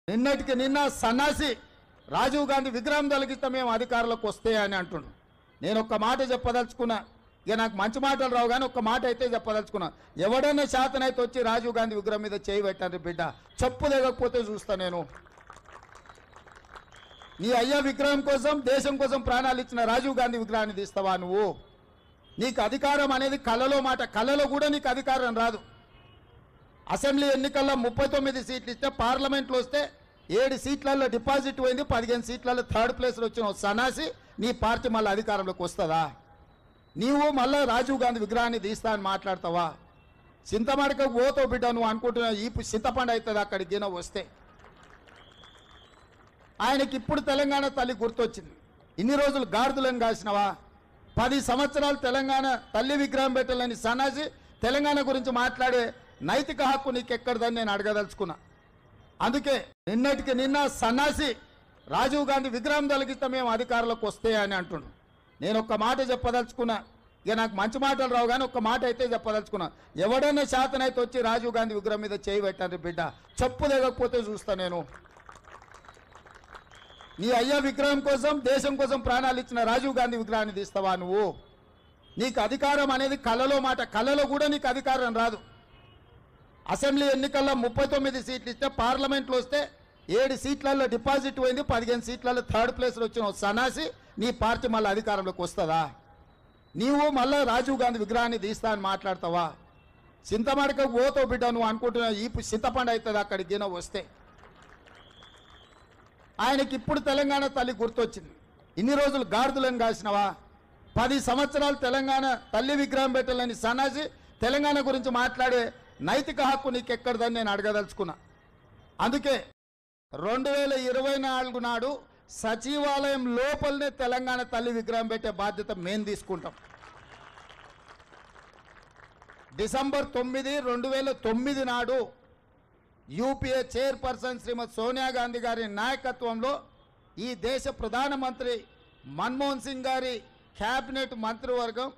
నిన్నటికి నిన్న సన్నాసి రాజీవ్ గాంధీ విగ్రహం తొలగిస్తే మేము అధికారంలోకి వస్తే అని అంటున్నాను. నేను ఒక్క మాట చెప్పదలుచుకున్నా. ఇక నాకు మంచి మాటలు రావు కానీ ఒక్క మాట అయితే చెప్పదలుచుకున్నా. ఎవడైనా శాతనైతే వచ్చి రాజీవ్ గాంధీ విగ్రహం మీద చేయి పెట్టండి బిడ్డ, చెప్పు లేకపోతే చూస్తా నేను. నీ అయ్యా విగ్రహం కోసం దేశం కోసం ప్రాణాలు ఇచ్చిన రాజీవ్ గాంధీ విగ్రహాన్ని తీస్తావా నువ్వు? నీకు అధికారం అనేది కళలో మాట, కళలో కూడా నీకు అధికారం రాదు. అసెంబ్లీ ఎన్నికల్లో 39 సీట్లు ఇస్తే పార్లమెంట్లో వస్తే 7 సీట్లలో డిపాజిట్ పోయింది, 15 సీట్లలో థర్డ్ ప్లేస్లో వచ్చిన సన్నాసి నీ పార్టీ మళ్ళీ అధికారంలోకి వస్తుందా? నీవు మళ్ళీ రాజీవ్ గాంధీ విగ్రహాన్ని తీస్తా అని మాట్లాడతావా? చింతమడక పోతావు బిడ్డ, నువ్వు అనుకుంటున్నా ఈ చింతపండు అవుతుంది అక్కడికి గిన వస్తే. ఆయనకి ఇప్పుడు తెలంగాణ తల్లి గుర్తొచ్చింది. ఇన్ని రోజులు గాడిదలను కాసినవా? 10 సంవత్సరాలు తెలంగాణ తల్లి విగ్రహం పెట్టాలని సన్నాసి తెలంగాణ గురించి మాట్లాడే నైతిక హక్కు నీకెక్కడదని నేను అడగదలుచుకున్నా. అందుకే నిన్నటికి నిన్న సన్నాసి రాజీవ్ గాంధీ విగ్రహం తొలగిస్తే మేము అధికారంలోకి వస్తే అని అంటున్నాను. నేను ఒక్క మాట చెప్పదలుచుకున్నా. ఇక నాకు మంచి మాటలు రావు కానీ ఒక్క మాట అయితే చెప్పదలుచుకున్నా. ఎవడైనా శాతనైతే వచ్చి రాజీవ్ గాంధీ విగ్రహం మీద చేయి పెట్టండి బిడ్డ, చెప్పు లేకపోతే చూస్తా నేను. నీ అయ్యా విగ్రహం కోసం దేశం కోసం ప్రాణాలు ఇచ్చిన రాజీవ్ గాంధీ విగ్రహాన్ని తీస్తావా నువ్వు? నీకు అధికారం అనేది కళలో మాట, కళలో కూడా నీకు అధికారం రాదు. అసెంబ్లీ ఎన్నికల్లో 39 సీట్లు ఇస్తే పార్లమెంట్లో వస్తే 7 సీట్లలో డిపాజిట్ పోయింది, 15 సీట్లలో థర్డ్ ప్లేస్లో వచ్చిన సన్నాసి నీ పార్టీ మళ్ళీ అధికారంలోకి వస్తుందా? నీవు మళ్ళీ రాజీవ్ గాంధీ విగ్రహాన్ని తీస్తా అని మాట్లాడతావా? చింతమడక పోతావు బిడ్డ, నువ్వు అనుకుంటున్నా ఈ చింతపండు అవుతుంది అక్కడికి గిన వస్తే. ఆయనకి ఇప్పుడు తెలంగాణ తల్లి గుర్తొచ్చింది. ఇన్ని రోజులు గాడిదలను కాసినవా? 10 సంవత్సరాలు తెలంగాణ తల్లి విగ్రహం పెట్టాలని సన్నాసి తెలంగాణ గురించి మాట్లాడే నైతిక హక్కు నీకెక్కడదని నేను అడగదలుచుకున్నా. అందుకే 2024 నాడు సచివాలయం లోపలనే తెలంగాణ తల్లి విగ్రహం పెట్టే బాధ్యత మేము తీసుకుంటాం. డిసెంబర్ 9, 2009 నాడు యూపీఏ చైర్పర్సన్ శ్రీమతి సోనియా గాంధీ గారి నాయకత్వంలో ఈ దేశ ప్రధానమంత్రి మన్మోహన్ సింగ్ గారి క్యాబినెట్ మంత్రివర్గం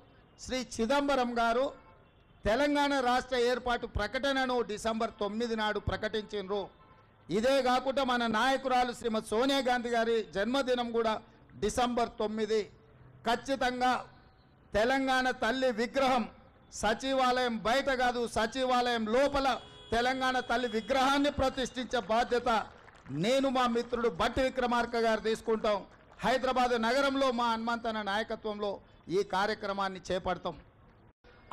శ్రీ చిదంబరం గారు తెలంగాణ రాష్ట్ర ఏర్పాటు ప్రకటనను డిసెంబర్ 9 నాడు ప్రకటించారు. ఇదే కాకుండా మన నాయకురాలు శ్రీమతి సోనియా గాంధీ గారి జన్మదినం కూడా డిసెంబర్ 9. ఖచ్చితంగా తెలంగాణ తల్లి విగ్రహం సచివాలయం బయట కాదు, సచివాలయం లోపల తెలంగాణ తల్లి విగ్రహాన్ని ప్రతిష్ఠించే బాధ్యత నేను మా మిత్రుడు బట్టి విక్రమార్క గారు తీసుకుంటాం. హైదరాబాద్ నగరంలో మా హనుమంతన నాయకత్వంలో ఈ కార్యక్రమాన్ని చేపడతాం.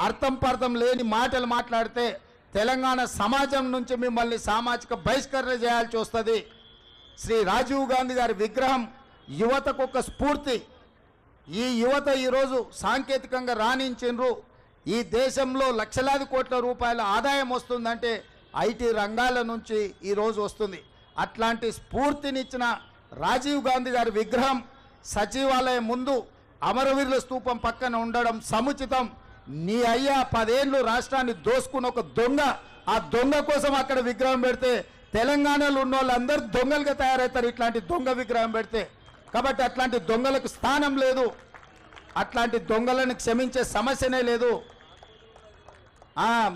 అర్థం పర్థం లేని మాటలు మాట్లాడితే తెలంగాణ సమాజం నుంచి మిమ్మల్ని సామాజిక బహిష్కరణ చేయాల్సి వస్తుంది. శ్రీ రాజీవ్ గాంధీ గారి విగ్రహం యువతకు ఒక స్ఫూర్తి. ఈ యువత ఈరోజు సాంకేతికంగా రాణించిండ్రు. ఈ దేశంలో లక్షలాది కోట్ల రూపాయల ఆదాయం వస్తుందంటే ఐటీ రంగాల నుంచి ఈరోజు వస్తుంది. అట్లాంటి స్ఫూర్తినిచ్చిన రాజీవ్ గాంధీ గారి విగ్రహం సచివాలయం ముందు అమరవీరుల స్తూపం పక్కన ఉండడం సముచితం. నీ అయ్యా 10 ఏళ్ళు రాష్ట్రాన్ని దోసుకున్న ఒక దొంగ, ఆ దొంగ కోసం అక్కడ విగ్రహం పెడితే తెలంగాణలో ఉన్న వాళ్ళందరూ దొంగలుగా తయారవుతారు ఇట్లాంటి దొంగ విగ్రహం పెడితే. కాబట్టి అట్లాంటి దొంగలకు స్థానం లేదు, అట్లాంటి దొంగలను క్షమించే సమస్యనే లేదు.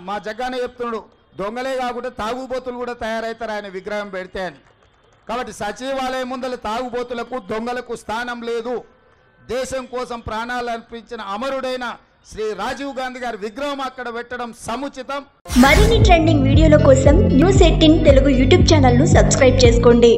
మా జగ్గానే చెప్తున్నాడు, దొంగలే కాకుండా తాగుబోతులు కూడా తయారవుతారు ఆయన విగ్రహం పెడితే అని. కాబట్టి సచివాలయం ముందల తాగుబోతులకు దొంగలకు స్థానం లేదు. దేశం కోసం ప్రాణాలు అర్పించిన అమరుడైన శ్రీ రాజీవ్ గాంధీ గారి విగ్రహం అక్కడ పెట్టడం సముచితం. మరిన్ని ట్రెండింగ్ వీడియోల కోసం న్యూస్ 18 తెలుగు యూట్యూబ్ ఛానల్ ను సబ్స్క్రైబ్ చేసుకోండి.